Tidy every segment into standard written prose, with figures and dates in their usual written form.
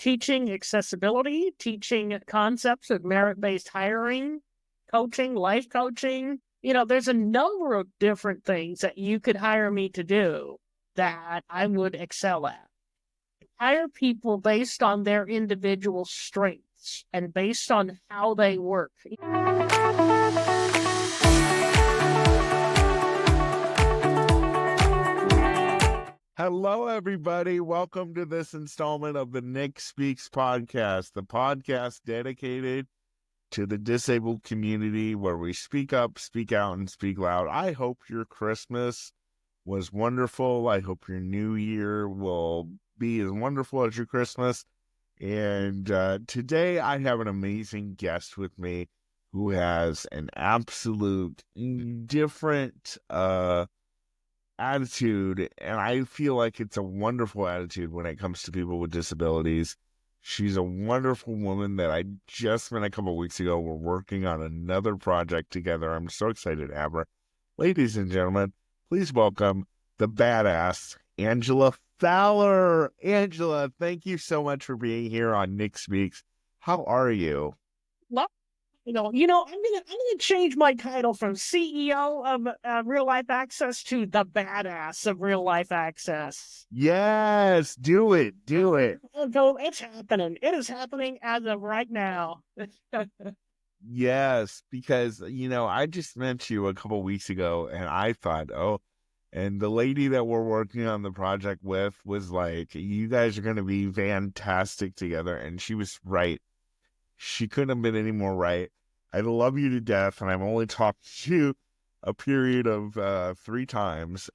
teaching accessibility, teaching concepts of merit-based hiring, coaching, life coaching. There's a number of different things that you could hire me to do that I would excel at. Hire people based on their individual strengths and based on how they work. Hello, everybody. Welcome to this installment of the Nick Speaks podcast, the podcast dedicated to the disabled community where we speak up, speak out, and speak loud. I hope your Christmas was wonderful. I hope your new year will be as wonderful as your Christmas. And today I have an amazing guest with me who has an absolute different attitude, and I feel like it's a wonderful attitude when it comes to people with disabilities. She's a wonderful woman that I just met a couple of weeks ago. We're working on another project together. I'm so excited to have her. Ladies and gentlemen, please welcome the badass Angela Fowler. Angela, thank you so much for being here on Nick Speaks. How are you? I'm gonna change my title from CEO of Real Life Access to the badass of Real Life Access. Yes, do it. So it's happening. It is happening as of right now. Yes, because, I just met you a couple weeks ago and I thought, and the lady that we're working on the project with was like, you guys are going to be fantastic together. And she was right. She couldn't have been any more right. I love you to death, and I've only talked to you a period of 3 times.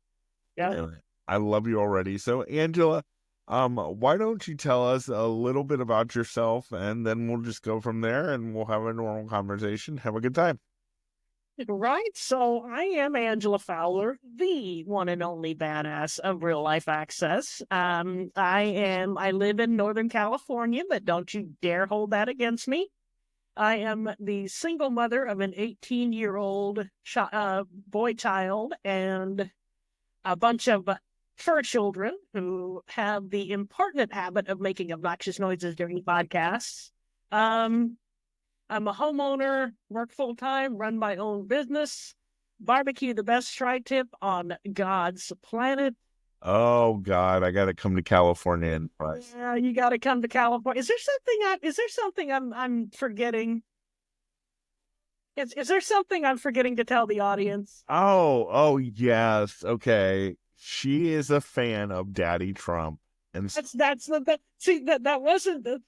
Yeah. I love you already. So, Angela, why don't you tell us a little bit about yourself, and then we'll just go from there, and we'll have a normal conversation. Have a good time. Right. So I am Angela Fowler, the one and only badass of Real Life Access. I live in Northern California, but don't you dare hold that against me. I am the single mother of an 18-year-old boy child and a bunch of fur children who have the important habit of making obnoxious noises during podcasts. I'm a homeowner, work full-time, run my own business, barbecue the best tri-tip on God's planet. Oh God, I got to come to California and price. Yeah, you got to come to California. Is there something I'm forgetting? Is there something I'm forgetting to tell the audience? Oh yes. Okay. She is a fan of Daddy Trump. And that wasn't the.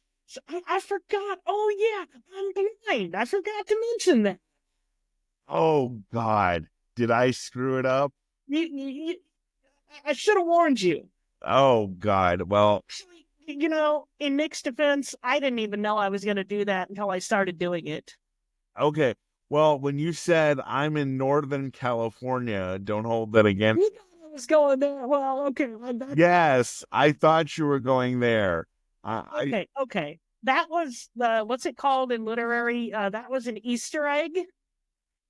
I forgot. Oh yeah, I'm blind. I forgot to mention that. Oh God, did I screw it up? I should have warned you. Oh God. Well, in Nick's defense, I didn't even know I was going to do that until I started doing it. Okay. Well, when you said I'm in Northern California, don't hold that against. You thought I was going there. Well, okay. Yes, I thought you were going there. Okay. That was what's it called in literary? That was an Easter egg,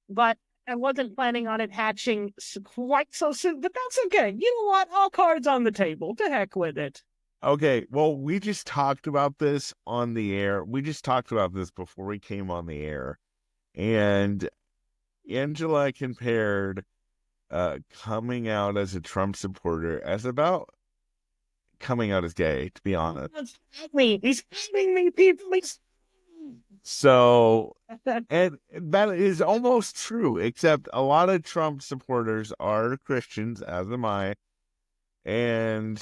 but I wasn't planning on it hatching quite so soon. But that's okay. You know what? All cards on the table. To heck with it. Okay. Well, we just talked about this on the air. We just talked about this before we came on the air. And Angela compared coming out as a Trump supporter as about coming out as gay, to be honest. He's having me, people. So, and that is almost true, except a lot of Trump supporters are Christians, as am I. And,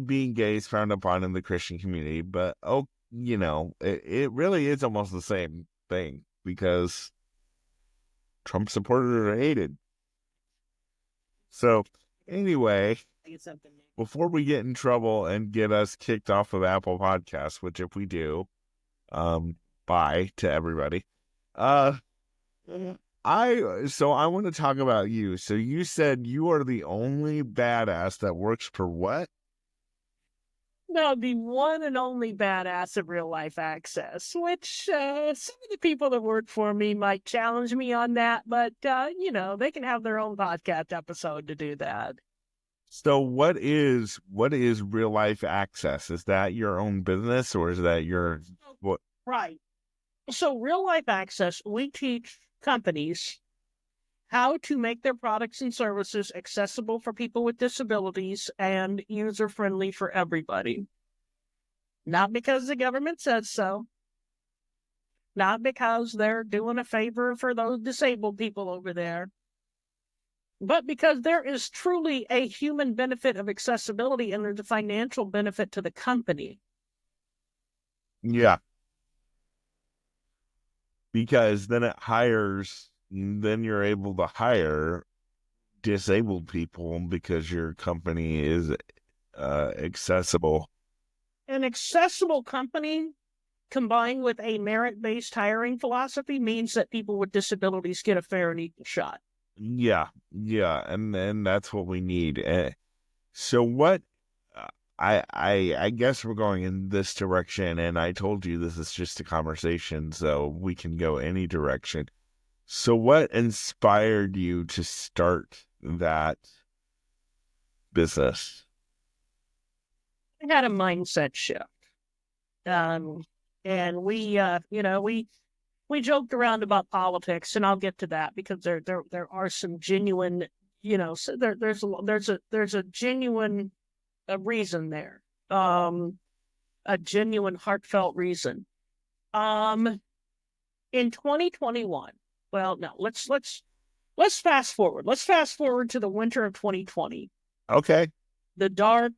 being gay is frowned upon in the Christian community, but it really is almost the same thing because Trump supporters are hated. So anyway, before we get in trouble and get us kicked off of Apple Podcasts, which if we do, bye to everybody. I want to talk about you. So you said you are the only badass that works for what? No, the one and only badass of Real Life Access, which some of the people that work for me might challenge me on that, but, they can have their own podcast episode to do that. So what is real life access? Is that your own business or is that your what? Right. So real life access, we teach companies how to make their products and services accessible for people with disabilities and user friendly for everybody. Not because the government says so, not because they're doing a favor for those disabled people over there, but because there is truly a human benefit of accessibility and there's a financial benefit to the company. Yeah, because then you're able to hire disabled people because your company is accessible. An accessible company combined with a merit-based hiring philosophy means that people with disabilities get a fair and equal shot. Yeah, yeah, and that's what we need. So what? I guess we're going in this direction, and I told you this is just a conversation, so we can go any direction. So what inspired you to start that business? I had a mindset shift. And we joked around about politics, and I'll get to that because there are some genuine, so there's a genuine reason there, a genuine heartfelt reason. Um, in 2021, well, no, let's fast forward. Let's fast forward to the winter of 2020. Okay. The dark,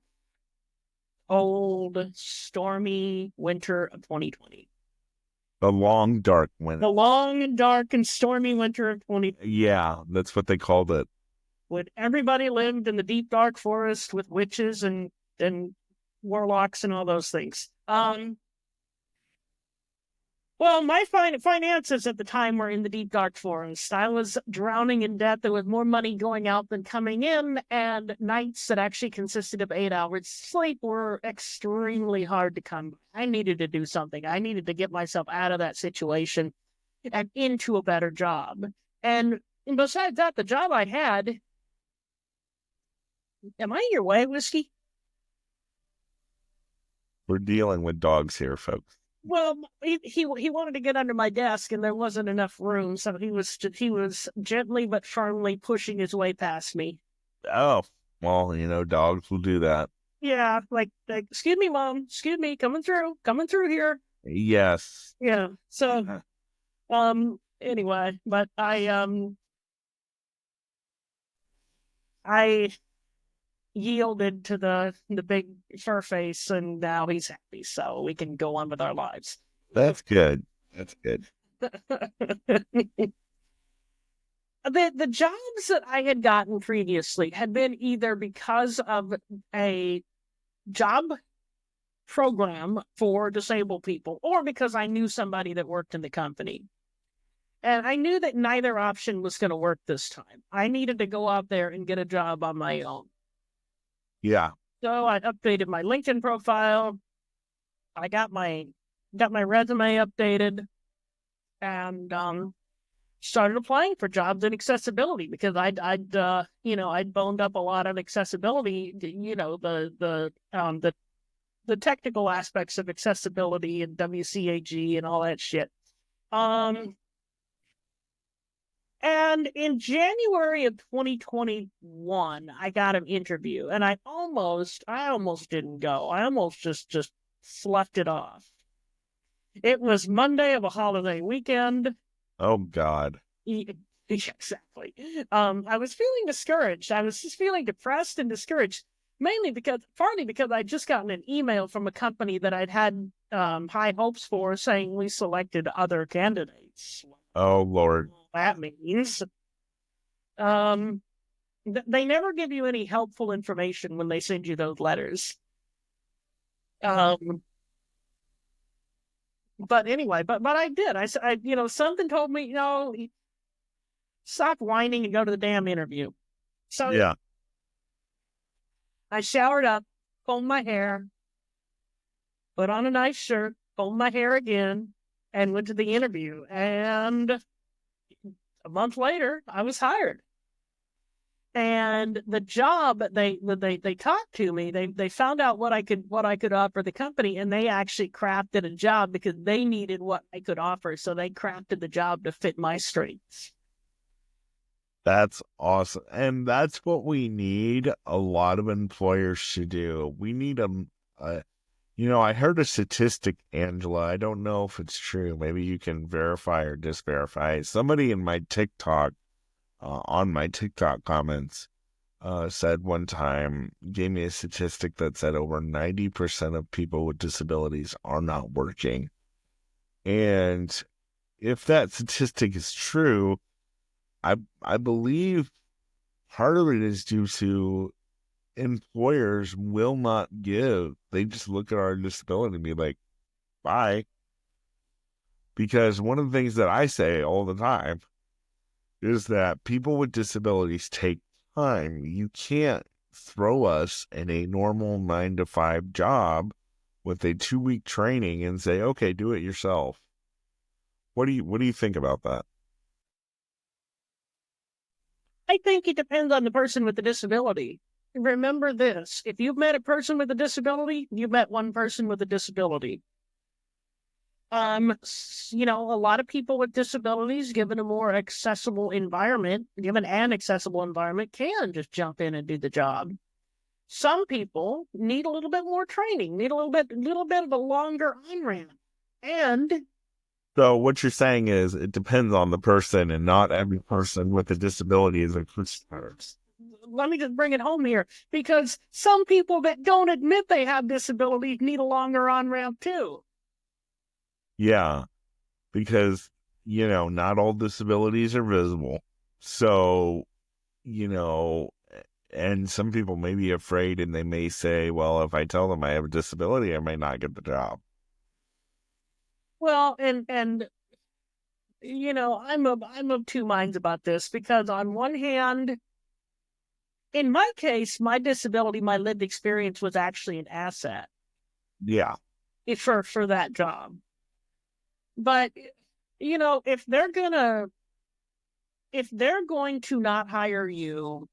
old, stormy winter of 2020. The long dark winter. The long and dark and stormy winter of 2020. Yeah, that's what they called it. When everybody lived in the deep dark forest with witches and warlocks and all those things. Well, my finances at the time were in the deep dark forest. I was drowning in debt. There was more money going out than coming in, and nights that actually consisted of 8 hours sleep were extremely hard to come by. I needed to do something. I needed to get myself out of that situation and into a better job. And besides that, the job I had, am I in your way, Whiskey? We're dealing with dogs here, folks. Well, he wanted to get under my desk, and there wasn't enough room, so he was gently but firmly pushing his way past me. Oh, well, dogs will do that. Yeah, like excuse me, mom, excuse me, coming through here. Yes. Yeah. So, anyway, but I yielded to the big fur face, and now he's happy, so we can go on with our lives. That's good. That's good. The jobs that I had gotten previously had been either because of a job program for disabled people or because I knew somebody that worked in the company. And I knew that neither option was going to work this time. I needed to go out there and get a job on my own. Yeah. So I updated my LinkedIn profile. I got my resume updated and started applying for jobs in accessibility because I'd boned up a lot of accessibility, the technical aspects of accessibility and WCAG and all that shit. And in January of 2021, I got an interview, and I almost didn't go. I almost just sloughed it off. It was Monday of a holiday weekend. Oh God. Exactly. I was feeling discouraged. I was just feeling depressed and discouraged, partly because I'd just gotten an email from a company that I'd had high hopes for, saying we selected other candidates. Oh Lord. That means they never give you any helpful information when they send you those letters. But anyway, but I did. I something told me, stop whining and go to the damn interview. So yeah, I showered up, combed my hair, put on a nice shirt, combed my hair again, and went to the interview. And a month later, I was hired. And the job they talked to me, they found out what I could offer the company, and they actually crafted a job because they needed what I could offer. So they crafted the job to fit my strengths. That's awesome. And that's what we need a lot of employers to do. We need them. I heard a statistic, Angela. I don't know if it's true. Maybe you can verify or disverify. Somebody in my TikTok, on my TikTok comments, said one time, gave me a statistic that said over 90% of people with disabilities are not working. And if that statistic is true, I believe part of it is due to employers will not give. They just look at our disability and be like, bye. Because one of the things that I say all the time is that people with disabilities take time. You can't throw us in a normal 9 to 5 job with a 2-week training and say, okay, do it yourself. What do you think about that? I think it depends on the person with the disability. Remember this: if you've met a person with a disability, you've met one person with a disability. A lot of people with disabilities, given an accessible environment, can just jump in and do the job. Some people need a little bit more training, need a little bit of a longer on-ramp. And So what you're saying is it depends on the person, and not every person with a disability is a Christian. let me just bring it home here, because some people that don't admit they have disabilities need a longer on-ramp too. Yeah, because, not all disabilities are visible. So, and some people may be afraid, and they may say, well, if I tell them I have a disability, I may not get the job. Well, and I'm of two minds about this, because on one hand, in my case, my disability, my lived experience was actually an asset. Yeah. For that job. But if they're going to not hire you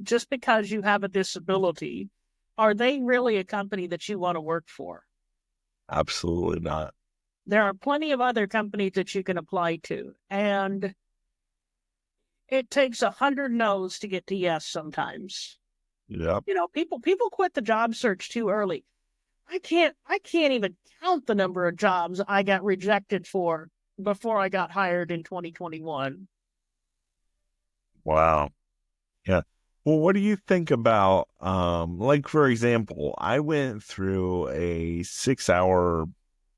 just because you have a disability, are they really a company that you want to work for? Absolutely not. There are plenty of other companies that you can apply to, and it takes 100 no's to get to yes sometimes. Yep. People quit the job search too early. I can't even count the number of jobs I got rejected for before I got hired in 2021. Wow. Yeah. Well, what do you think about, like, for example, I went through a 6-hour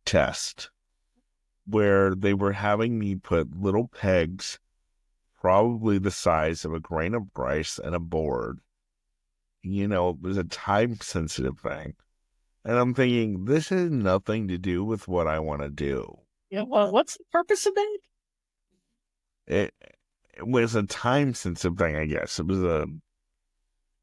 test where they were having me put little pegs, probably the size of a grain of rice, and a board. It was a time-sensitive thing. And I'm thinking, this has nothing to do with what I want to do. Yeah, well, what's the purpose of that? It, it was a time-sensitive thing, I guess. It was a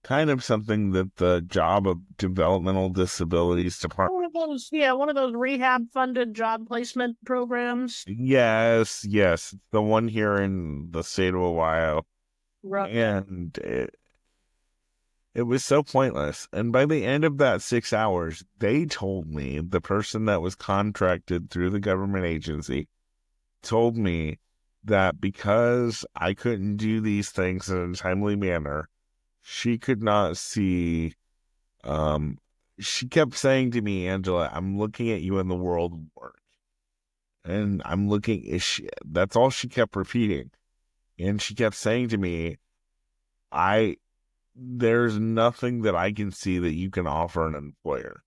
kind of something that the job of developmental disabilities department. One of those rehab-funded job placement programs. Yes, the one here in the state of Ohio. Right. And it was so pointless. And by the end of that 6 hours, they told me, the person that was contracted through the government agency told me that because I couldn't do these things in a timely manner, she could not see. She kept saying to me, Angela, I'm looking at you in the world of work. And I'm looking, that's all she kept repeating. And she kept saying to me, there's nothing that I can see that you can offer an employer.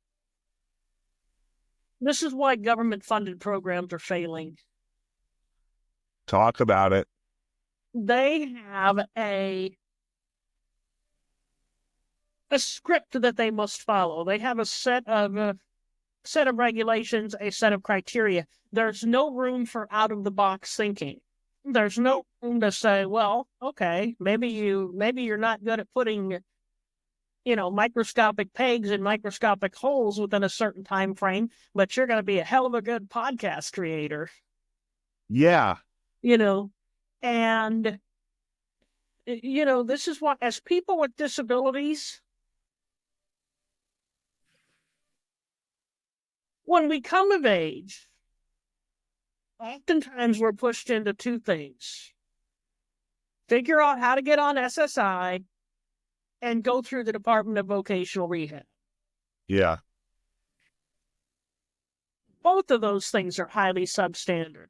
This is why government-funded programs are failing. Talk about it. They have a script that they must follow. They have a set of regulations, a set of criteria. There's no room for out-of-the-box thinking. There's no room to say, well, okay, maybe you're not good at putting microscopic pegs in microscopic holes within a certain time frame, but you're going to be a hell of a good podcast creator. Yeah. And this is what, as people with disabilities, when we come of age, oftentimes we're pushed into two things: figure out how to get on SSI and go through the Department of Vocational Rehab. Yeah. Both of those things are highly substandard.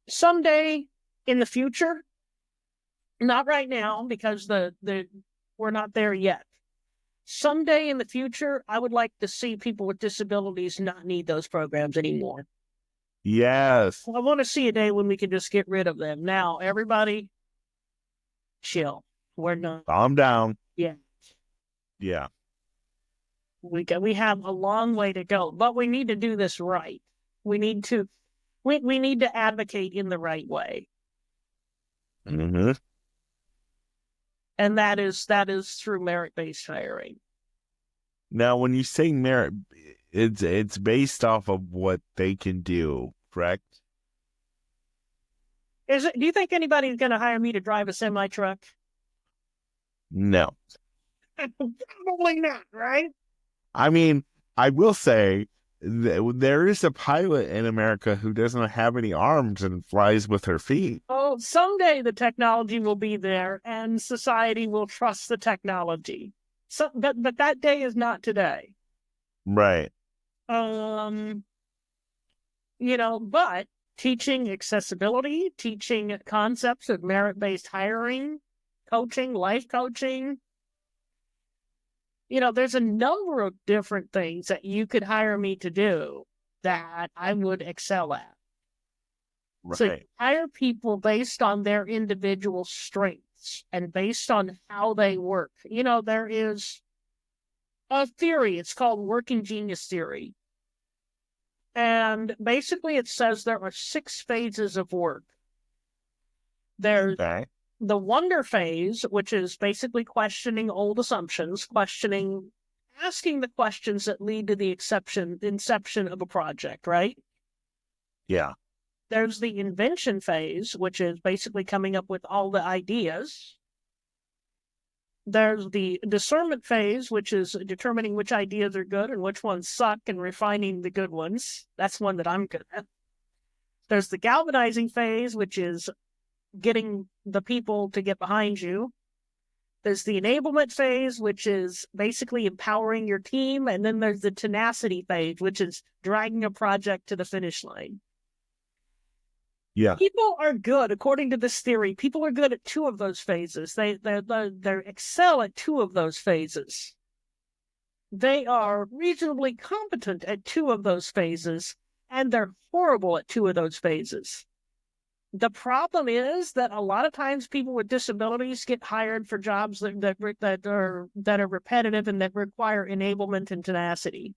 Someday in the future, not right now because we're not there yet. Someday in the future, I would like to see people with disabilities not need those programs anymore. Yes. I want to see a day when we can just get rid of them. Now, everybody, chill. We're not. Calm down. Yeah. Yeah. We have a long way to go, but we need to do this right. We need to advocate in the right way. Mm-hmm. And that is through merit-based hiring. Now, when you say merit, it's based off of what they can do, correct? Do you think anybody's going to hire me to drive a semi-truck? No. Probably not, right? I mean, I will say there is a pilot in America who doesn't have any arms and flies with her feet. Oh, someday the technology will be there and society will trust the technology. So, but that day is not today. Right. But teaching accessibility, teaching concepts of merit-based hiring, coaching, life coaching, there's a number of different things that you could hire me to do that I would excel at. Right. So you hire people based on their individual strengths and based on how they work. There is a theory, it's called working genius theory. And basically it says there are 6 phases of work. There's the wonder phase, which is basically questioning old assumptions, asking the questions that lead to the inception of a project, right? Yeah. There's the invention phase, which is basically coming up with all the ideas. There's the discernment phase, which is determining which ideas are good and which ones suck and refining the good ones. That's one that I'm good at. There's the galvanizing phase, which is getting the people to get behind you. There's the enablement phase, which is basically empowering your team. And then there's the tenacity phase, which is dragging a project to the finish line. Yeah. People are good, according to this theory, people are good at 2 of those phases. They excel at 2 of those phases. They are reasonably competent at 2 of those phases, and they're horrible at 2 of those phases. The problem is that a lot of times people with disabilities get hired for jobs that are repetitive and that require enablement and tenacity.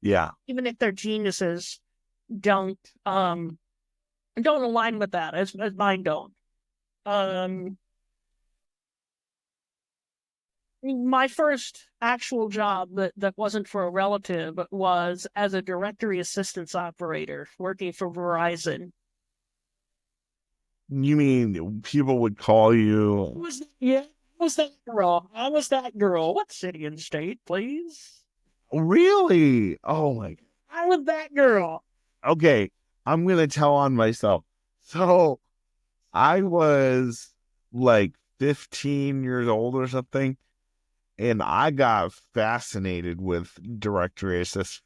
Yeah. Even if their geniuses don't align with that, as mine don't. My first actual job that wasn't for a relative was as a directory assistance operator working for Verizon. You mean people would call you? I was that girl. I was that girl. What city and state, please? Really? Oh my God. I was that girl. Okay, I'm going to tell on myself. So I was like 15 years old or something, and I got fascinated with directory assistance.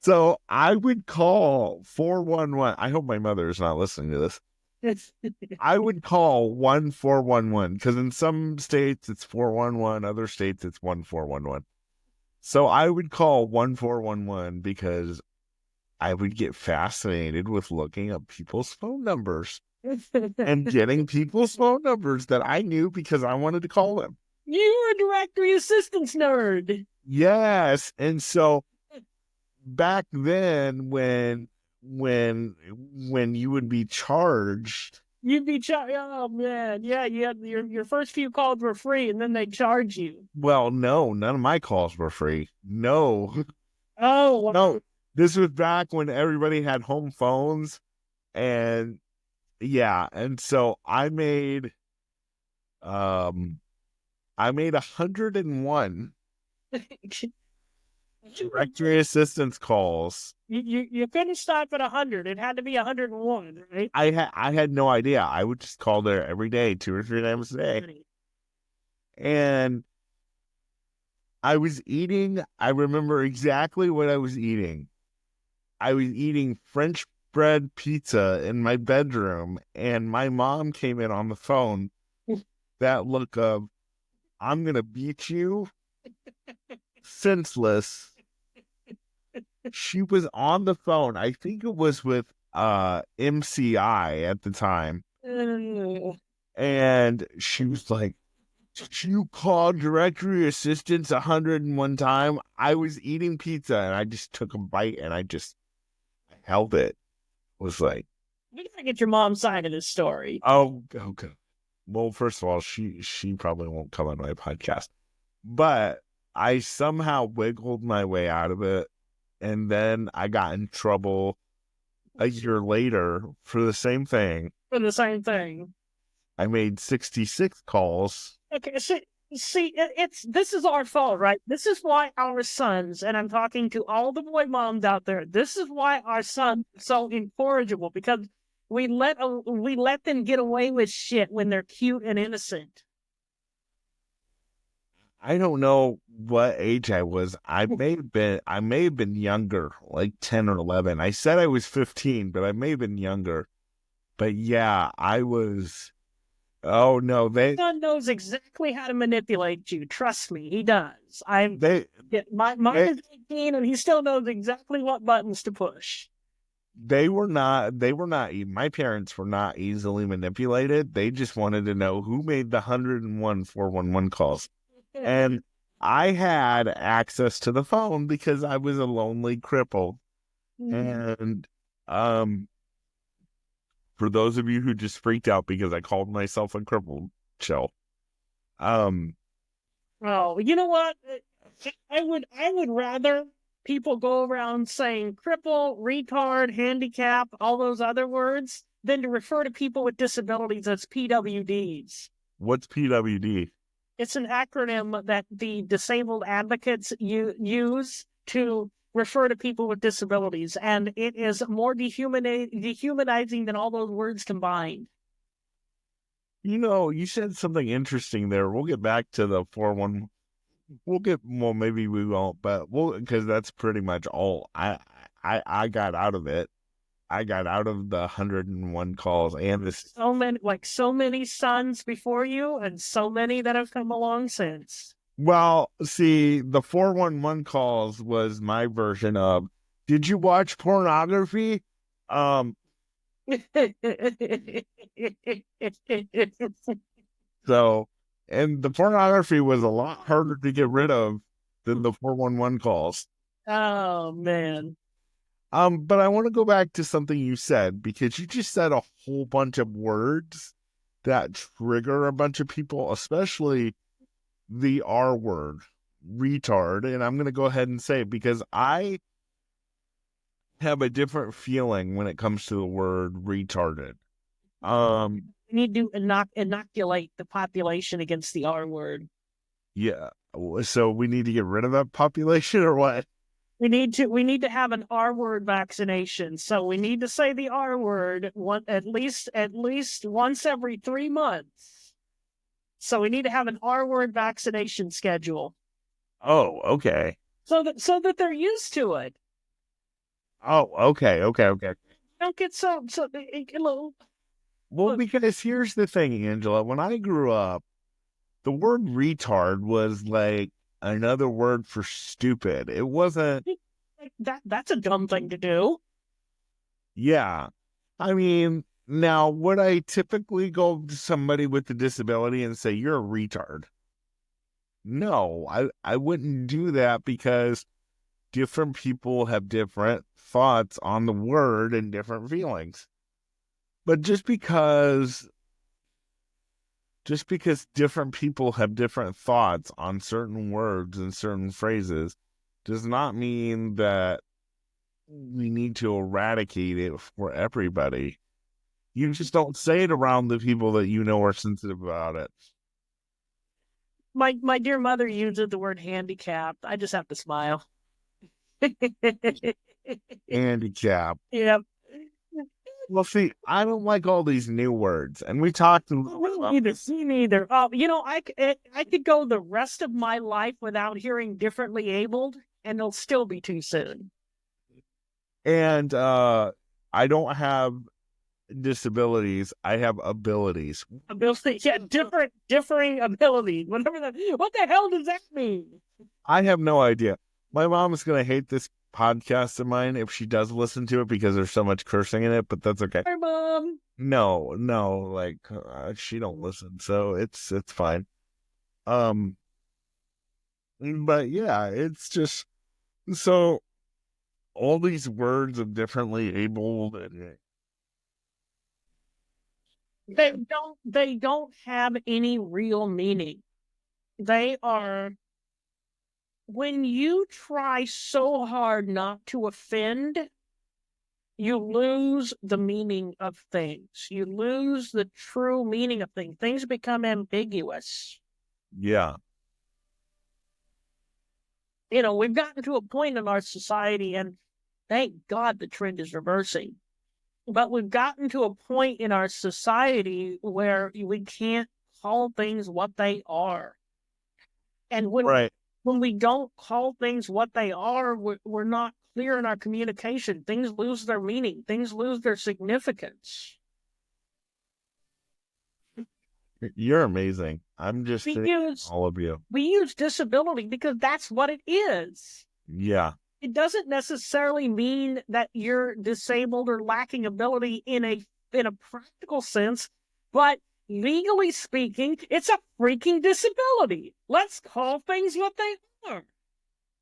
So I would call 411. I hope my mother is not listening to this. I would call 1411 because in some states it's 411, other states it's 1411. So I would call 1411 because I would get fascinated with looking up people's phone numbers and getting people's phone numbers that I knew because I wanted to call them. You were a directory assistance nerd. Yes. And so back then when you would be charged, you'd be charged. Oh man, yeah, your first few calls were free, and then they charge you. Well, no, none of my calls were free. No. Oh no. This was back when everybody had home phones, And yeah, and so I made 101 directory assistance calls. You couldn't stop at 100. It had to be 101, right? I had no idea. I would just call there every day, 2 or 3 times a day. And I remember exactly what I was eating. I was eating French bread pizza in my bedroom, and my mom came in on the phone. That look of, I'm going to beat you senseless. She was on the phone. I think it was with MCI at the time. And she was like, did you call directory assistance 101 times? I was eating pizza and I just took a bite and I just held it. Was like, We gotta get your mom's side of this story. oh, okay. Well, first of all, she probably won't come on my podcast, but I somehow wiggled my way out of it, and then I got in trouble a year later for the same thing. For the same thing. I made 66 calls. Okay, see, this is our fault, right? This is why our sons, and I'm talking to all the boy moms out there. This is why our sons are so incorrigible, because we let them get away with shit when they're cute and innocent. I don't know what age I was. I may have been younger, like 10 or 11. I said I was 15, but I may have been younger. But yeah, I was. Oh no, My son knows exactly how to manipulate you. Trust me, he does. Mine is 18, and he still knows exactly what buttons to push. They were not. My parents were not easily manipulated. They just wanted to know who made the 101 411 calls. And I had access to the phone because I was a lonely cripple. And for those of you who just freaked out because I called myself a cripple, chill. Oh, you know what? I would rather people go around saying cripple, retard, handicap, all those other words than to refer to people with disabilities as PWDs. What's PWD? It's an acronym that the disabled advocates use to refer to people with disabilities, and it is more dehumanizing than all those words combined. You know, you said something interesting there. We'll get back to the 411. Well, maybe we won't, but because that's pretty much all I got out of it. I got out of the 101 calls and this. So many sons before you and so many that have come along since. Well, see, the 411 calls was my version of, did you watch pornography? So, and the pornography was a lot harder to get rid of than the 411 calls. Oh, man. But I want to go back to something you said, because you just said a whole bunch of words that trigger a bunch of people, especially the R word, retard. And I'm going to go ahead and say it because I have a different feeling when it comes to the word retarded. We need to inoculate the population against the R word. Yeah. So we need to get rid of that population or what? We need to have an R word vaccination. So we need to say the R word at least once every 3 months. So we need to have an R word vaccination schedule. Oh, okay. So that they're used to it. Oh, okay. Don't get so Well, because here's the thing, Angela. When I grew up, the word retard was like another word for stupid. It wasn't that's a dumb thing to do. Yeah. I mean, now would I typically go to somebody with a disability and say you're a retard? No, I wouldn't do that because different people have different thoughts on the word and different feelings. But just because different people have different thoughts on certain words and certain phrases does not mean that we need to eradicate it for everybody. You just don't say it around the people that you know are sensitive about it. My dear mother uses the word handicapped. I just have to smile. Handicap. Yeah. Well, see, I don't like all these new words, and we talked a little bit about this. Me neither. I could go the rest of my life without hearing differently abled, and it'll still be too soon. And I don't have disabilities. I have abilities. Ability, yeah, differing ability. What the hell does that mean? I have no idea. My mom is going to hate this podcast of mine if she does listen to it because there's so much cursing in it, but that's okay. Hi, Mom. No, like she don't listen, so it's fine. But yeah, it's just so all these words of differently abled and They don't have any real meaning. They are, when you try so hard not to offend, you lose the meaning of things. You lose the true meaning of things. Things become ambiguous. yeah. We've gotten to a point in our society, and thank God the trend is reversing. But we've gotten to a point in our society where we can't call things what they are. And Right. when we don't call things what they are, we're not clear in our communication. Things lose their meaning. Things lose their significance. You're amazing. I'm just all of you. We use disability because that's what it is. Yeah. It doesn't necessarily mean that you're disabled or lacking ability in a practical sense, but legally speaking, it's a freaking disability. Let's call things what they are.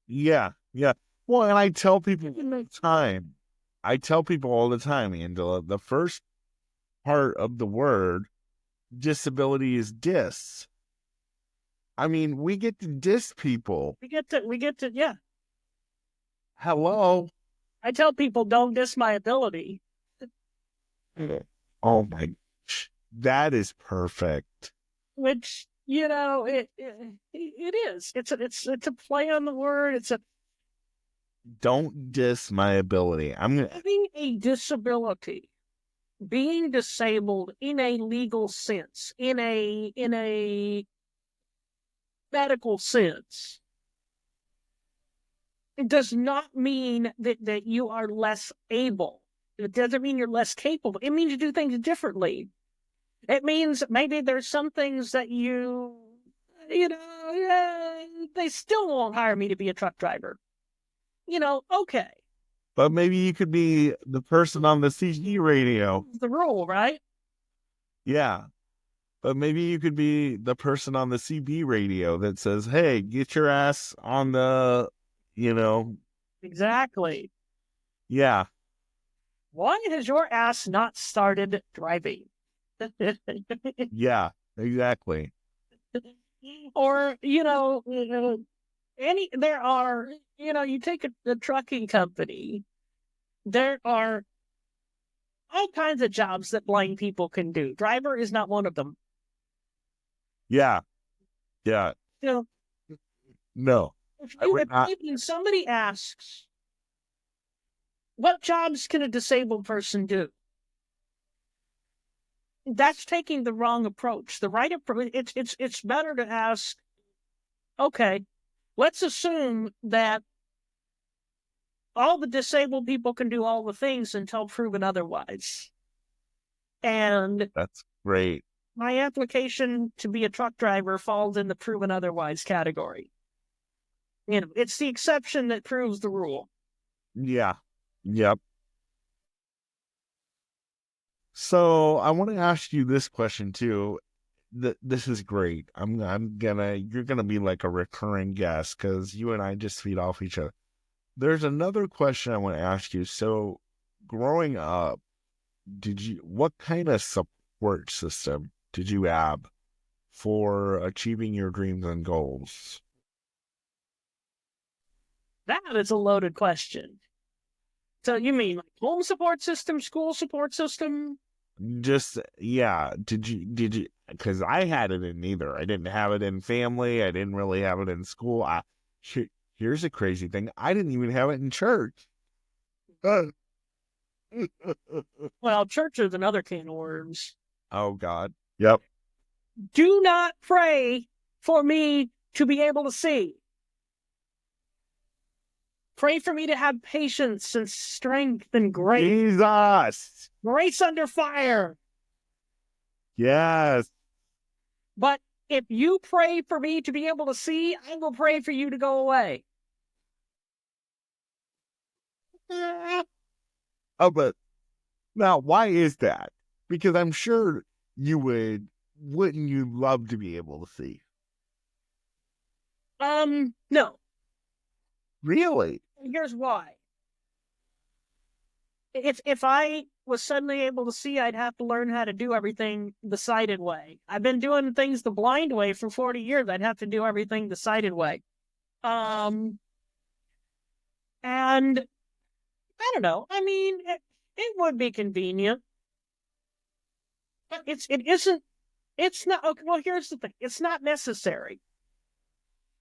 Yeah. Yeah. Well, and I tell people all the time. Angela, the first part of the word disability is dis. I mean, we get to diss people. We get to, yeah. Hello. I tell people, don't diss my ability. Oh my gosh. That is perfect. Which, it is. It's a play on the word. Don't diss my ability. Having a disability, being disabled in a legal sense, in a medical sense, it does not mean that you are less able. It doesn't mean you're less capable. It means you do things differently. It means maybe there's some things that they still won't hire me to be a truck driver. Okay. But maybe you could be the person on the CB radio. The rule, right? Yeah. But maybe you could be the person on the CB radio that says, hey, get your ass on the, Exactly. Yeah. Why has your ass not started driving? Yeah, exactly. Or, there are, you take a trucking company, there are all kinds of jobs that blind people can do. Driver is not one of them. Yeah. Yeah. No. If somebody asks, what jobs can a disabled person do? That's taking the wrong approach. The right approach, it's better to ask, okay, let's assume that all the disabled people can do all the things until proven otherwise. And that's great. My application to be a truck driver falls in the proven otherwise category. It's the exception that proves the rule. Yeah. Yep. So I want to ask you this question too. This is great. You're gonna be like a recurring guest because you and I just feed off each other. There's another question I want to ask you. So growing up, what kind of support system did you have for achieving your dreams and goals? That is a loaded question. So you mean like home support system, school support system? Just, yeah. Did you, because I had it in neither. I didn't have it in family. I didn't really have it in school. Here's a crazy thing. I didn't even have it in church. Well, church is another can of worms. Oh, God. Yep. Do not pray for me to be able to see. Pray for me to have patience and strength and grace. Jesus. Grace under fire. Yes. But if you pray for me to be able to see, I will pray for you to go away. Oh, but now, why is that? Because I'm sure wouldn't you love to be able to see? No. Really? Here's why. If I was suddenly able to see, I'd have to learn how to do everything the sighted way. I've been doing things the blind way for 40 years. I'd have to do everything the sighted way. And I don't know. I mean, it would be convenient, but it isn't. It's not. Okay, well, here's the thing. It's not necessary.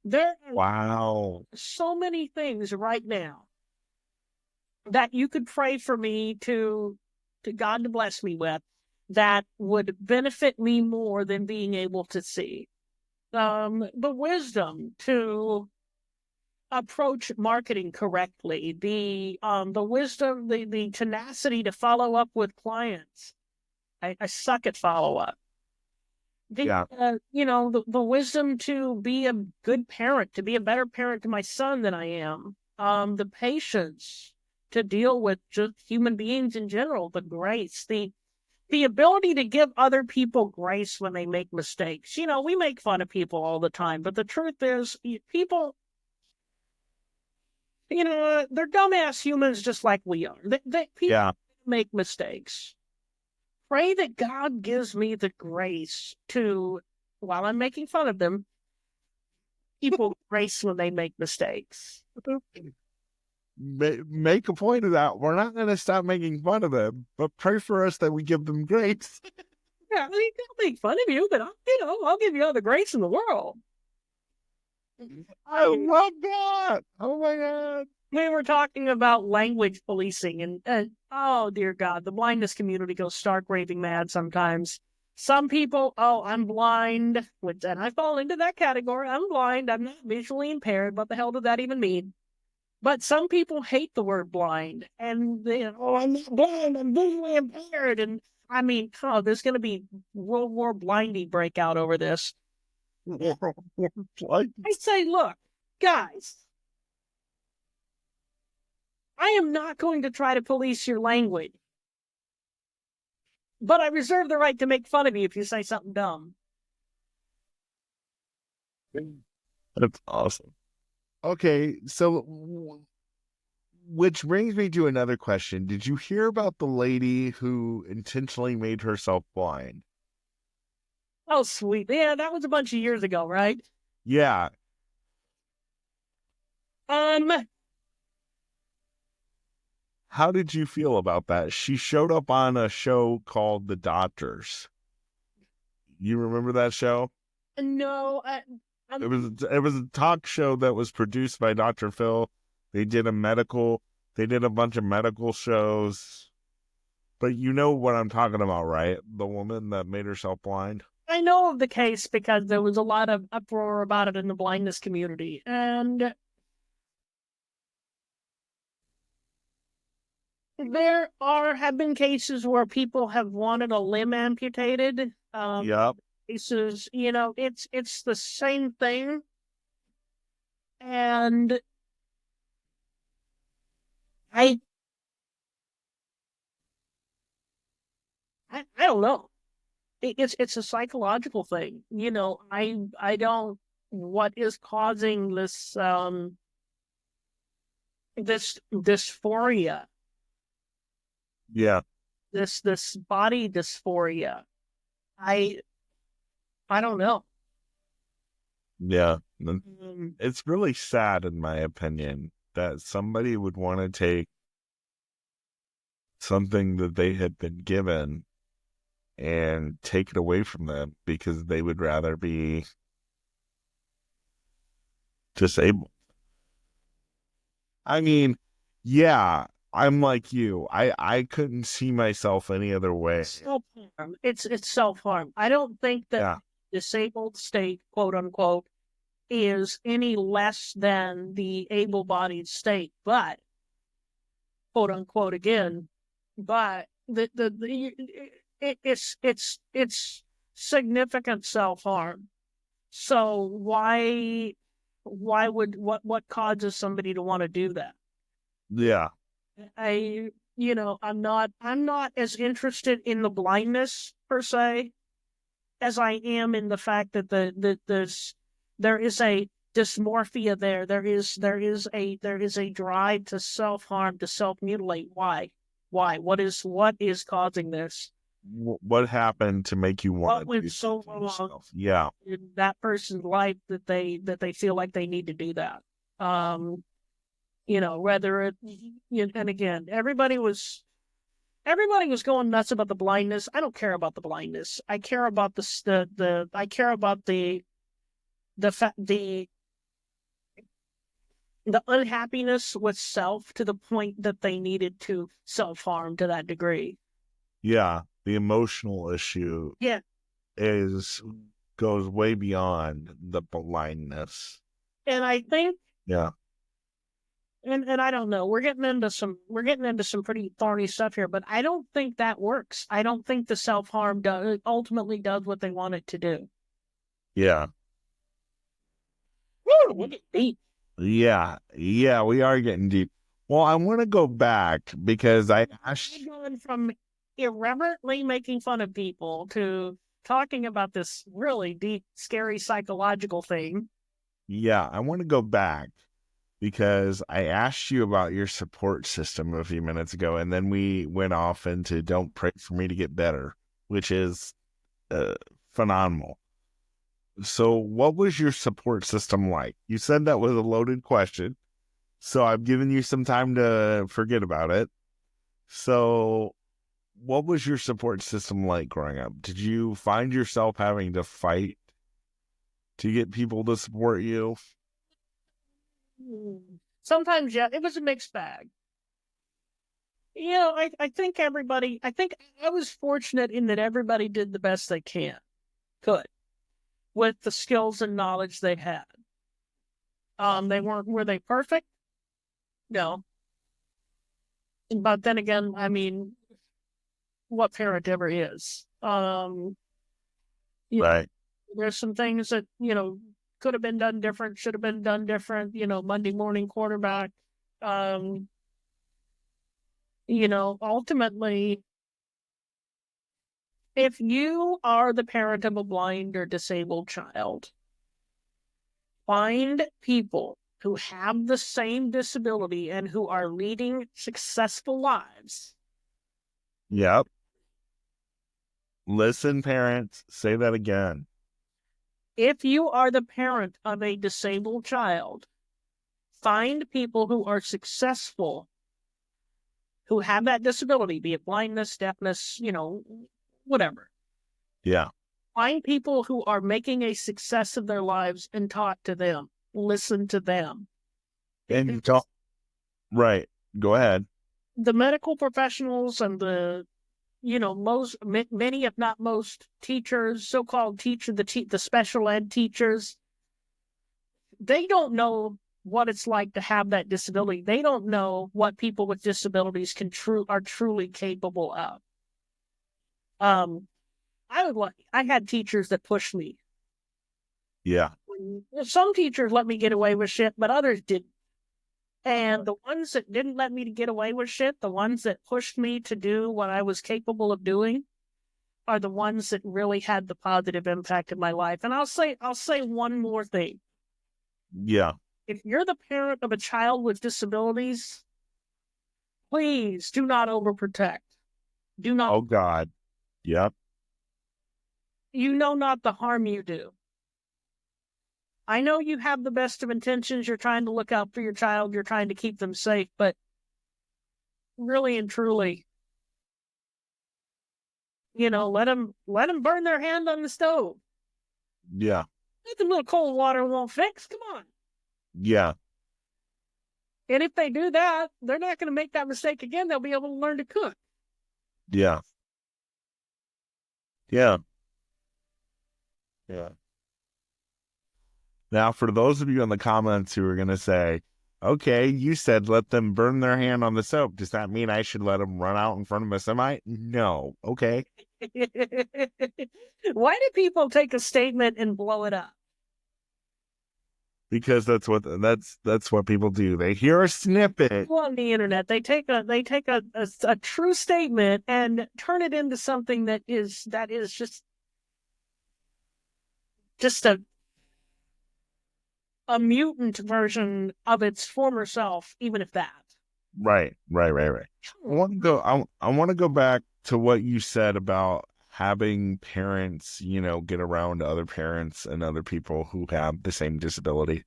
There are Wow. so many things right now that you could pray for me to God to bless me with that would benefit me more than being able to see. The wisdom to approach marketing correctly, the wisdom, the tenacity to follow up with clients. I suck at follow up. Yeah. The wisdom to be a good parent, to be a better parent to my son than I am. The patience to deal with just human beings in general, the grace, the ability to give other people grace when they make mistakes. We make fun of people all the time, but the truth is, people, they're dumbass humans just like we are. People make mistakes. Pray that God gives me the grace to, while I'm making fun of them, people grace when they make mistakes. Make a point of that. We're not going to stop making fun of them, but pray for us that we give them grace. Yeah, I mean, I'll make fun of you, but I'll give you all the grace in the world. I love that. Oh my God. We were talking about language policing, and oh dear God, the blindness community goes stark raving mad sometimes. Some people, oh, I'm blind, and I fall into that category. I'm blind. I'm not visually impaired. What the hell did that even mean? But some people hate the word blind, and oh, I'm not blind. I'm visually impaired, and I mean, oh, there's going to be World War Blindy breakout over this. I say, look, guys. I am not going to try to police your language, but I reserve the right to make fun of you if you say something dumb. That's awesome. Okay, so which brings me to another question. Did you hear about the lady who intentionally made herself blind? Oh, sweet. Yeah, that was a bunch of years ago, right? Yeah. How did you feel about that? She showed up on a show called The Doctors. You remember that show? No. It was a talk show that was produced by Dr. Phil. They did a bunch of medical shows. But you know what I'm talking about, right? The woman that made herself blind. I know of the case because there was a lot of uproar about it in the blindness community. And there have been cases where people have wanted a limb amputated. Yep. Cases, it's the same thing. And I don't know. It's a psychological thing. I don't what is causing this this dysphoria. Yeah. This body dysphoria. I don't know. Yeah. It's really sad, in my opinion, that somebody would want to take something that they had been given and take it away from them because they would rather be disabled. I mean, yeah, I'm like you. I couldn't see myself any other way. Self-harm. It's self-harm. I don't think that Yeah. disabled state, quote unquote, is any less than the able-bodied state, but quote unquote again, but it's significant self-harm. So why would what causes somebody to want to do that? Yeah. I'm not as interested in the blindness per se as I am in the fact that there is a dysmorphia there. There is a drive to self-harm, to self-mutilate. Why? What is causing this? What happened to make you want to What went do so something wrong yourself? Yeah. in that person's life that they feel like they need to do that? Whether it, and again, everybody was going nuts about the blindness. I don't care about the blindness. I care about I care about the unhappiness with self to the point that they needed to self-harm to that degree. Yeah. The emotional issue Yeah. goes way beyond the blindness. And I think, Yeah. and I don't know, we're getting into some pretty thorny stuff here, but I don't think that works. I don't think the self-harm ultimately does what they want it to do. Yeah. Woo, we get deep. Yeah. Yeah. We are getting deep. Well, I want to go back because We're going from irreverently making fun of people to talking about this really deep, scary psychological thing. yeah, I want to go back because I asked you about your support system a few minutes ago, and then we went off into don't pray for me to get better, which is phenomenal. So, what was your support system like? You said that was a loaded question, so I've given you some time to forget about it. So, what was your support system like growing up? Did you find yourself having to fight to get people to support you? Sometimes, yeah, it was a mixed bag. I think I was fortunate in that everybody did the best they could with the skills and knowledge they had. Were they perfect? No. But then again, I mean, what parent ever is? Right. There's some things that, could have been done different, should have been done different, Monday morning quarterback. Ultimately, if you are the parent of a blind or disabled child, find people who have the same disability and who are leading successful lives. Yep. Listen, parents, say that again. If you are the parent of a disabled child, find people who are successful, who have that disability, be it blindness, deafness, whatever. Yeah. Find people who are making a success of their lives and talk to them. Listen to them. And you don't, right. Go ahead. The medical professionals and many, if not most, teachers, so-called the special ed teachers, they don't know what it's like to have that disability. They don't know what people with disabilities are truly capable of. I had teachers that pushed me. Yeah. Some teachers let me get away with shit, but others didn't. And the ones that didn't let me get away with shit, the ones that pushed me to do what I was capable of doing, are the ones that really had the positive impact in my life. And I'll say one more thing. Yeah. If you're the parent of a child with disabilities, please do not overprotect. Do not. Oh, God. Yep. You know not the harm you do. I know you have the best of intentions. You're trying to look out for your child. You're trying to keep them safe. But really and truly, let them burn their hand on the stove. Yeah. Nothing little cold water won't fix. Come on. Yeah. And if they do that, they're not going to make that mistake again. They'll be able to learn to cook. Yeah. Yeah. Yeah. Now, for those of you in the comments who are going to say, okay, you said let them burn their hand on the soap. Does that mean I should let them run out in front of a semi? No. Okay. Why do people take a statement and blow it up? Because that's what people do. They hear a snippet on the internet. They take a true statement and turn it into something that is just a mutant version of its former self, even if that. Right. I want to go back to what you said about having parents, get around other parents and other people who have the same disability.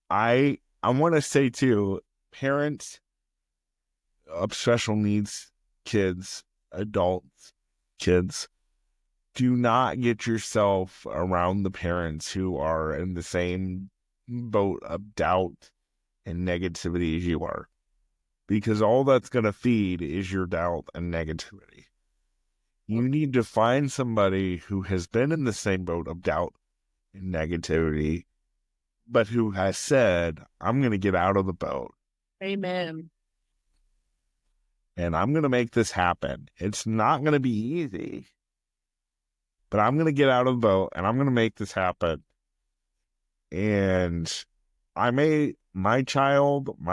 I want to say too, parents of special needs kids, adults, kids, do not get yourself around the parents who are in the same boat of doubt and negativity as you are. Because all that's going to feed is your doubt and negativity. You need to find somebody who has been in the same boat of doubt and negativity, but who has said, I'm going to get out of the boat. Amen. And I'm going to make this happen. It's not going to be easy, but I'm going to get out of the boat and I'm going to make this happen. And my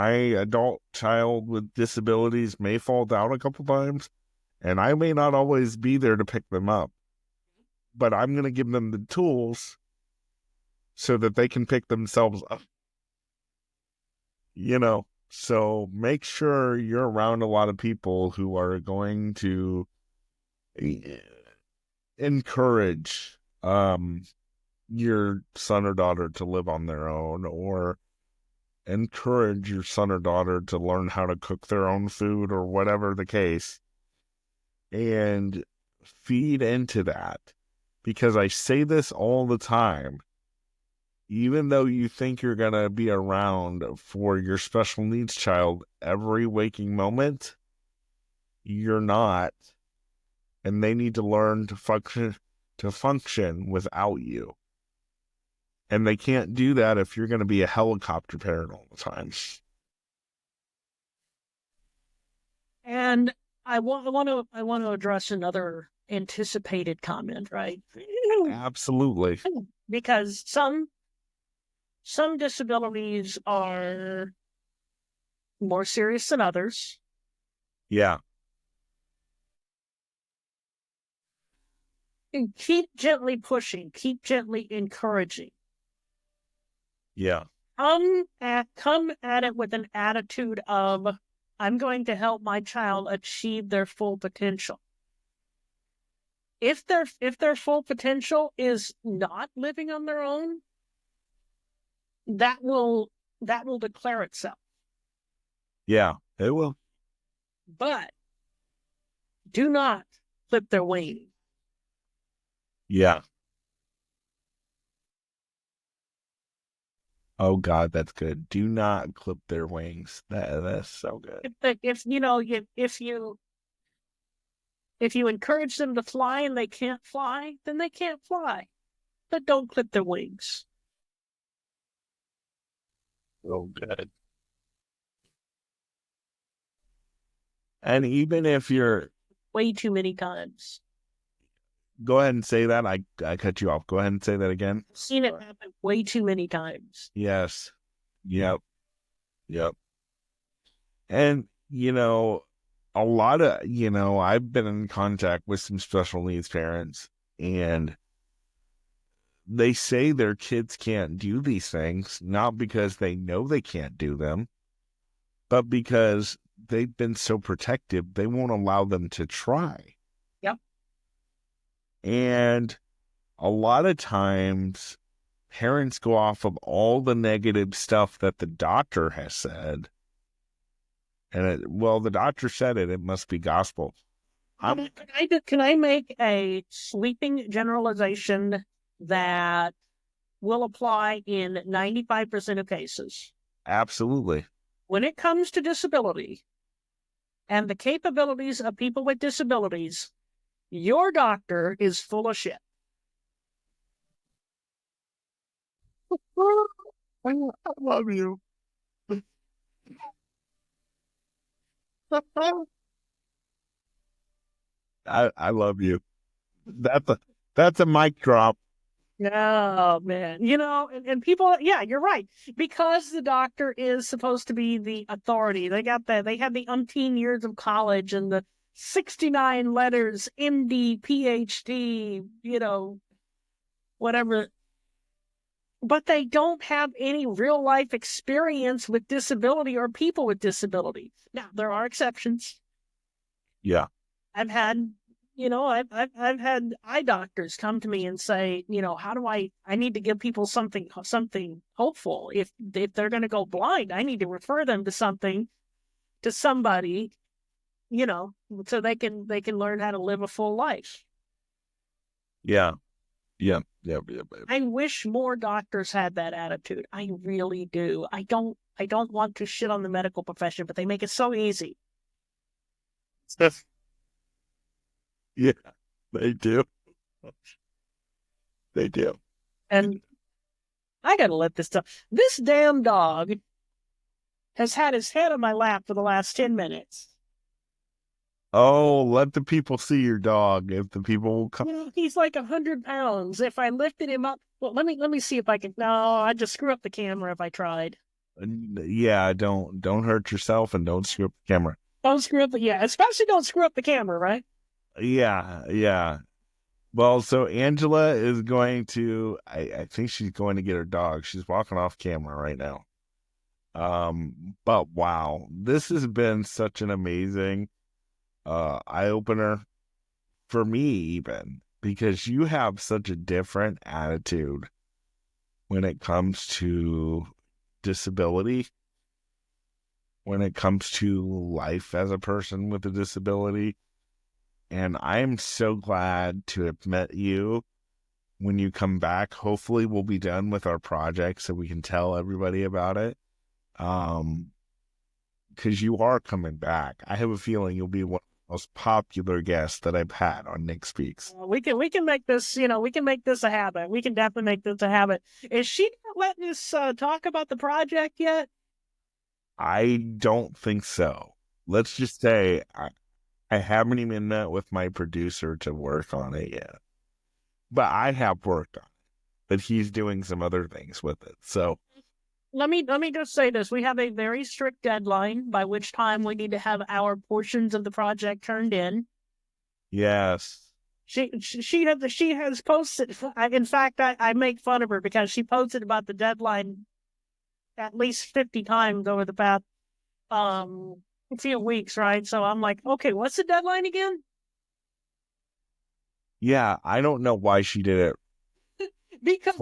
adult child with disabilities may fall down a couple times, and I may not always be there to pick them up, but I'm going to give them the tools so that they can pick themselves up. So make sure you're around a lot of people who are going to encourage your son or daughter to live on their own, or encourage your son or daughter to learn how to cook their own food, or whatever the case, and feed into that. Because I say this all the time, even though you think you're going to be around for your special needs child every waking moment, you're not. And they need to learn to function without you. And they can't do that if you're going to be a helicopter parent all the time. And I want to address another anticipated comment, right? Absolutely. Because some disabilities are more serious than others. Yeah. And keep gently pushing, keep gently encouraging. Yeah. Come at it with an attitude of, I'm going to help my child achieve their full potential. If their full potential is not living on their own, that will declare itself. Yeah, it will. But do not clip their wings. Yeah. Oh God, that's good. Do not clip their wings. That's so good. If you encourage them to fly and they can't fly, then they can't fly. But don't clip their wings. Oh, good. And even if you're way too many times. Go ahead and say that. I cut you off. Go ahead and say that again. I've seen it happen way too many times. Yes. Yep. And, a lot of, I've been in contact with some special needs parents, and they say their kids can't do these things, not because they know they can't do them, but because they've been so protective, they won't allow them to try. Yep. And a lot of times, parents go off of all the negative stuff that the doctor has said. And the doctor said it must be gospel. Can I make a sweeping generalization that will apply in 95% of cases? Absolutely. When it comes to disability and the capabilities of people with disabilities, your doctor is full of shit. I love you. I love you. That's a mic drop. Oh, man. And people, yeah, you're right. Because the doctor is supposed to be the authority. They had the umpteen years of college and the 69 letters, MD, PhD, whatever. But they don't have any real life experience with disability or people with disabilities. Now, there are exceptions. Yeah. I've had I've had eye doctors come to me and say, how do I need to give people something hopeful. If they're going to go blind, I need to refer them to somebody, so they can learn how to live a full life. Yeah. Yeah. I wish more doctors had that attitude. I really do. I don't want to shit on the medical profession, but they make it so easy. Yeah, they do. They do. And I gotta let this stuff. This damn dog has had his head on my lap for the last 10 minutes. Oh, let the people see your dog. If the people will come. He's like 100 pounds. If I lifted him up, well, let me see if I can. No, I'd just screw up the camera if I tried. Yeah, don't hurt yourself and don't screw up the camera. Don't screw up especially don't screw up the camera, right? Yeah. Well, so Angela is going to, I think she's going to get her dog. She's walking off camera right now. But wow, this has been such an amazing eye opener for me, even because you have such a different attitude when it comes to disability, when it comes to life as a person with a disability. And I'm so glad to have met you. When you come back, hopefully we'll be done with our project so we can tell everybody about it. Because you are coming back. I have a feeling you'll be one of the most popular guests that I've had on Nick Speaks. We can make this, we can make this a habit. We can definitely make this a habit. Is she not letting us talk about the project yet? I don't think so. Let's just say I haven't even met with my producer to work on it yet. But I have worked on it. But he's doing some other things with it. So let me just say this. We have a very strict deadline by which time we need to have our portions of the project turned in. Yes. She has posted. In fact, I make fun of her because she posted about the deadline at least 50 times over the past few weeks, right? So I'm like, okay, what's the deadline again? Yeah, I don't know why she did it because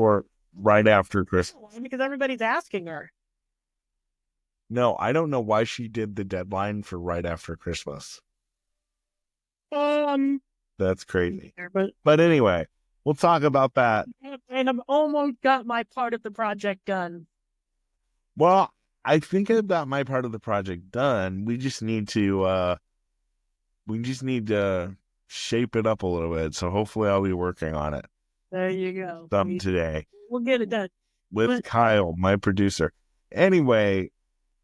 right after Christmas. Because everybody's asking her. No, I don't know why she did the deadline for right after Christmas. That's crazy. But anyway, we'll talk about that. And I've almost got my part of the project done. Well, I think I've got my part of the project done. We just need to shape it up a little bit. So hopefully I'll be working on it. There you go. Today. We'll get it done. With Kyle, my producer. Anyway,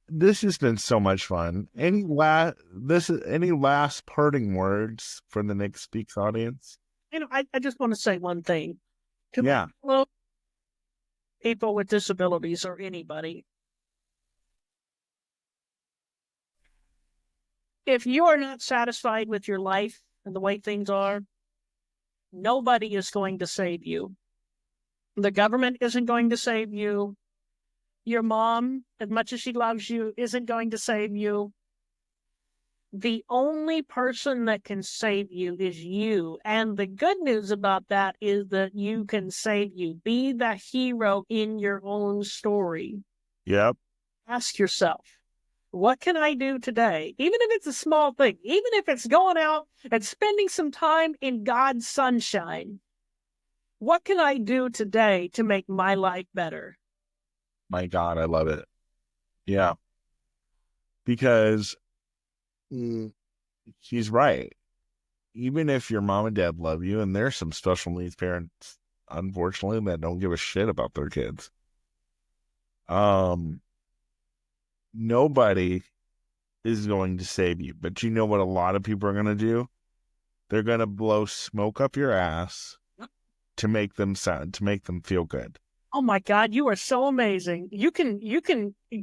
this has been so much fun. Any last parting words for the Nick Speaks audience? I just want to say one thing. Yeah. People with disabilities or anybody. If you are not satisfied with your life and the way things are, nobody is going to save you. The government isn't going to save you. Your mom, as much as she loves you, isn't going to save you. The only person that can save you is you. And the good news about that is that you can save you. Be the hero in your own story. Yep. Ask yourself, What can I do today? Even if it's a small thing, even if it's going out and spending some time in God's sunshine, what can I do today to make my life better? My God, I love it. Yeah. Because she's right. Even if your mom and dad love you, and there's some special needs parents, unfortunately, that don't give a shit about their kids. Nobody is going to save you. But you know what a lot of people are going to do? They're going to blow smoke up your ass to make them feel good. Oh my God, you are so amazing. You can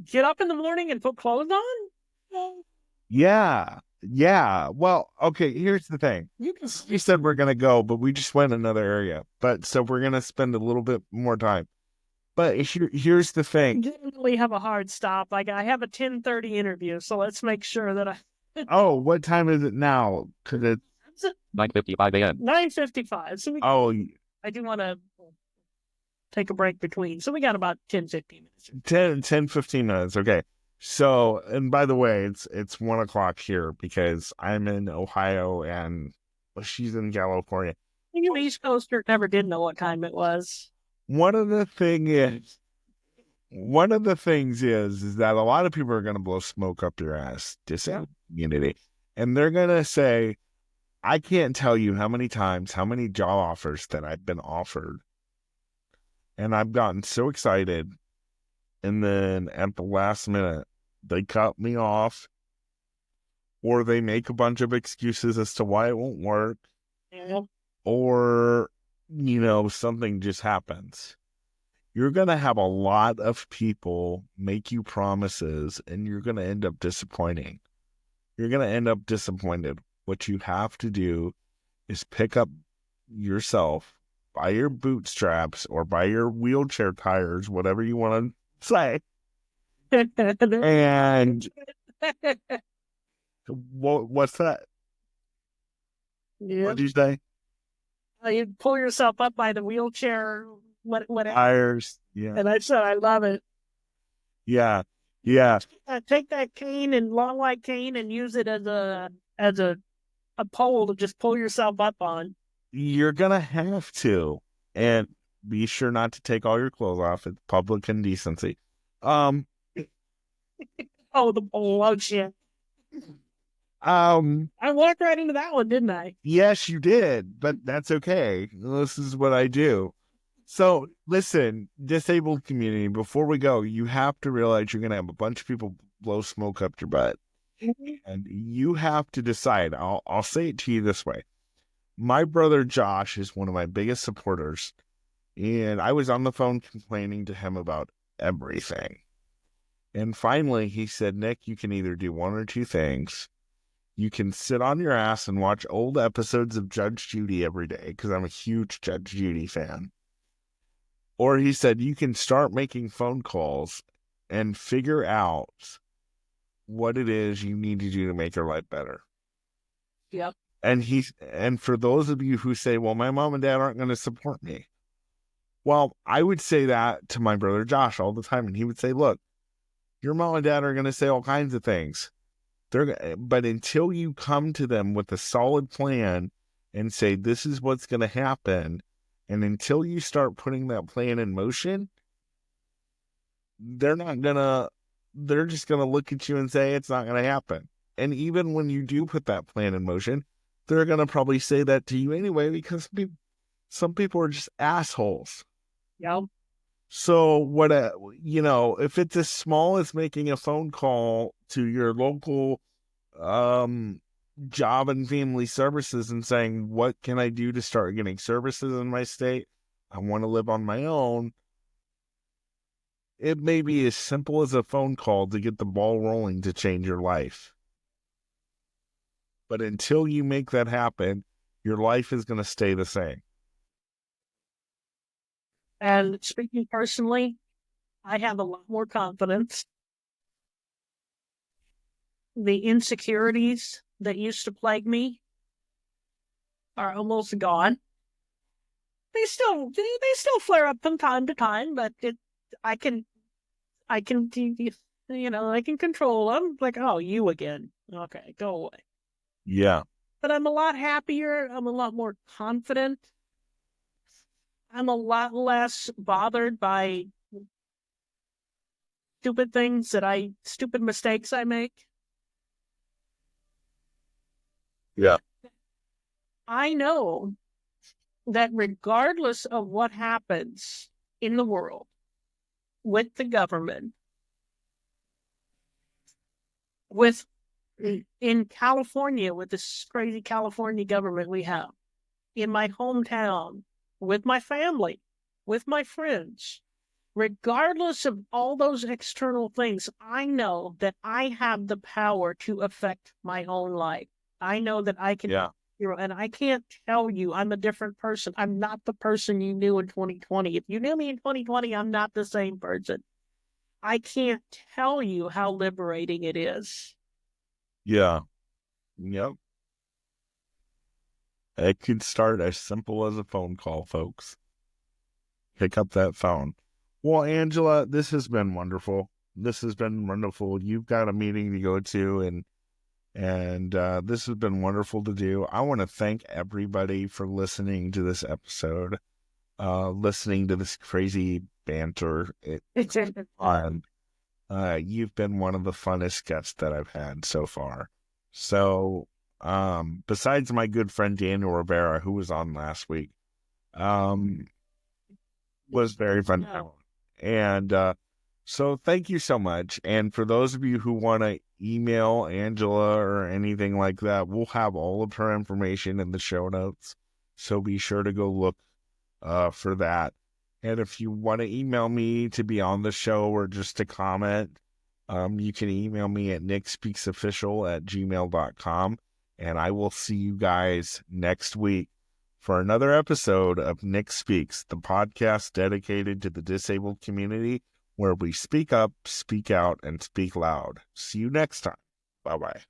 get up in the morning and put clothes on? Yeah. Yeah. Well, okay, here's the thing. We said we're going to go, but we just went another area. But so we're going to spend a little bit more time. But here's the thing. I definitely have a hard stop. I have a 10:30 interview, so let's make sure that I... Oh, what time is it now? Because it's 9:55 a.m. 9:55. So I do want to take a break between. So we got about 10, 15 minutes. 10, 15 minutes. Okay. So, and by the way, it's 1 o'clock here because I'm in Ohio and she's in California. You East Coaster never did know what time it was. One of the things is that a lot of people are going to blow smoke up your ass, disabled community, and they're going to say, I can't tell you how many job offers that I've been offered, and I've gotten so excited, and then at the last minute, they cut me off, or they make a bunch of excuses as to why it won't work, or, something just happens. You're going to have a lot of people make you promises, and you're going to end up disappointing. You're going to end up disappointed. What you have to do is pick up yourself by your bootstraps or by your wheelchair tires, whatever you want to say. And what's that? Yeah. What did you say? You pull yourself up by the wheelchair, whatever. Tires. Yeah. And I said, I love it. Yeah. Yeah. Take that cane and long white cane and use it as a pole to just pull yourself up on. You're gonna have to, and be sure not to take all your clothes off. It's public indecency. Oh, the pole! Oh shit! I walked right into that one, didn't I? Yes, you did, but that's okay. This is what I do. So, listen, disabled community, before we go, you have to realize you're going to have a bunch of people blow smoke up your butt. And you have to decide. I'll say it to you this way. My brother Josh is one of my biggest supporters, and I was on the phone complaining to him about everything. And finally, he said, Nick, you can either do one or two things. You can sit on your ass and watch old episodes of Judge Judy every day, because I'm a huge Judge Judy fan. Or he said, you can start making phone calls and figure out what it is you need to do to make your life better. Yep. And for those of you who say, well, my mom and dad aren't going to support me. Well, I would say that to my brother Josh all the time. And he would say, look, your mom and dad are going to say all kinds of things. But until you come to them with a solid plan and say, this is what's going to happen, and until you start putting that plan in motion, they're just going to look at you and say, it's not going to happen. And even when you do put that plan in motion, they're going to probably say that to you anyway, because some people are just assholes. Yep. So if it's as small as making a phone call to your local job and family services and saying, what can I do to start getting services in my state? I want to live on my own. It may be as simple as a phone call to get the ball rolling to change your life. But until you make that happen, your life is going to stay the same. And speaking personally, I have a lot more confidence. The insecurities that used to plague me are almost gone. They still flare up from time to time, but I can I can control them. Like, oh, you again. Okay, go away. Yeah. But I'm a lot happier. I'm a lot more confident. I'm a lot less bothered by stupid mistakes I make. Yeah. I know that regardless of what happens in the world with the government, with in California, with this crazy California government we have, in my hometown, with my family, with my friends, regardless of all those external things, I know that I have the power to affect my own life. I know that I can, Yeah. and I can't tell you I'm a different person. I'm not the person you knew in 2020. If you knew me in 2020, I'm not the same person. I can't tell you how liberating it is. Yeah. Yep. It could start as simple as a phone call, folks. Pick up that phone. Well, Angela, this has been wonderful. This has been wonderful. You've got a meeting to go to, and this has been wonderful to do. I want to thank everybody for listening to this episode, listening to this crazy banter. It's fun. You've been one of the funnest guests that I've had so far. So, besides my good friend Daniel Rivera, who was on last week, was very fun. And so thank you so much. And for those of you who want to email Angela or anything like that, we'll have all of her information in the show notes. So be sure to go look for that. And if you want to email me to be on the show or just to comment, you can email me at nickspeaksofficial@gmail.com. And I will see you guys next week for another episode of Nick Speaks, the podcast dedicated to the disabled community, where we speak up, speak out, and speak loud. See you next time. Bye-bye.